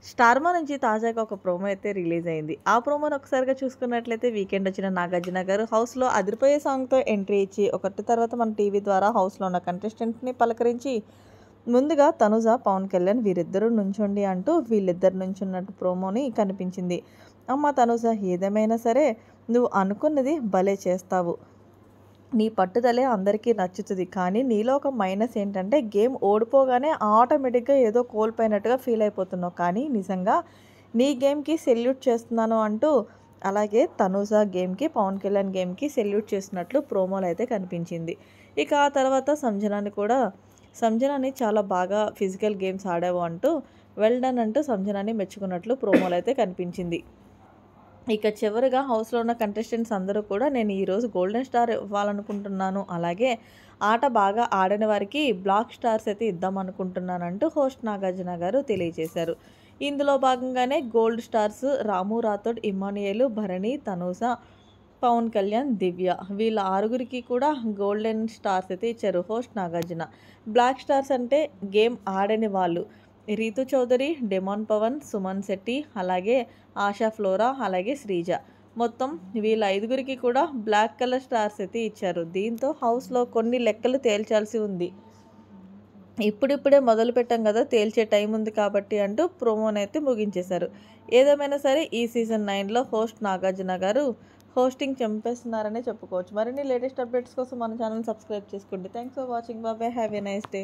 స్టార్మా నుంచి తాజాగా ఒక ప్రోమో అయితే రిలీజ్ అయింది. ఆ ప్రోమోని ఒకసారిగా చూసుకున్నట్లయితే వీకెండ్ వచ్చిన నాగార్జున గారు హౌస్‌లో అదిరిపోయే సాంగ్‌తో ఎంట్రీ ఇచ్చి ఒకటి తర్వాత మన టీవీ ద్వారా హౌస్‌లో ఉన్న కంటెస్టెంట్స్‌ని పలకరించి ముందుగా తనుజ, పవన్ కళ్యాణ్ వీరిద్దరూ నుంచోండి అంటూ వీళ్ళిద్దరు నుంచున్నట్టు ప్రోమోని కనిపించింది. అమ్మ తనుజ ఏదేమైనా సరే నువ్వు అనుకున్నది భలే చేస్తావు. నీ పట్టుదలే అందరికీ నచ్చుతుంది. కానీ నీలో ఒక మైనస్ ఏంటంటే గేమ్ ఓడిపోగానే ఆటోమేటిక్‌గా ఏదో కోల్పోయినట్టుగా ఫీల్ అయిపోతున్నావు. కానీ నిజంగా నీ గేమ్‌కి సెల్యూట్ చేస్తున్నాను అంటూ అలాగే తనూజ గేమ్‌కి, పవన్ కళ్యాణ్ గేమ్‌కి సెల్యూట్ చేసినట్లు ప్రోమోలో అయితే కనిపించింది. ఇక ఆ తర్వాత సంజనాని చాలా బాగా ఫిజికల్ గేమ్స్ ఆడావు అంటూ వెల్ డన్ అంటూ సంజనాని మెచ్చుకున్నట్లు ప్రోమోలో అయితే కనిపించింది. ఇక చివరిగా హౌస్‌లో ఉన్న కంటెస్టెంట్స్ అందరూ కూడా నేను ఈరోజు గోల్డెన్ స్టార్ ఇవ్వాలనుకుంటున్నాను. అలాగే ఆట బాగా ఆడని వారికి బ్లాక్ స్టార్స్ అయితే ఇద్దామనుకుంటున్నానంటూ హోస్ట్ నాగార్జున గారు తెలియజేశారు. ఇందులో భాగంగానే గోల్డ్ స్టార్స్ రాము రాథోడ్, ఇమ్మాన్యుయేల్, భరణి, తనూజ, పవన్ కళ్యాణ్, దివ్య వీళ్ళ ఆరుగురికి కూడా గోల్డెన్ స్టార్స్ అయితే ఇచ్చారు హోస్ట్ నాగార్జున. బ్లాక్ స్టార్స్ అంటే గేమ్ ఆడని వాళ్ళు. రీతు చౌదరి, డెమాన్ పవన్, సుమన్ శెట్టి, అలాగే ఆశా ఫ్లోరా, అలాగే శ్రీజ. మొత్తం వీళ్ళ ఐదుగురికి కూడా బ్లాక్ కలర్ స్టార్స్ అయితే ఇచ్చారు. దీంతో హౌస్‌లో కొన్ని లెక్కలు తేల్చాల్సి ఉంది. ఇప్పుడిప్పుడే మొదలుపెట్టాం కదా! తేల్చే టైం ఉంది కాబట్టి అంటూ ప్రోమోనైతే ముగించేశారు. ఏదేమైనా సరే ఈ సీజన్ 9లో హోస్ట్ నాగార్జున గారు హోస్టింగ్ చంపేస్తున్నారనే చెప్పుకోవచ్చు. మరిన్ని లేటెస్ట్ అప్డేట్స్ కోసం మన ఛానల్ సబ్స్క్రైబ్ చేసుకోండి. Thanks for watching. By by. Have a nice day.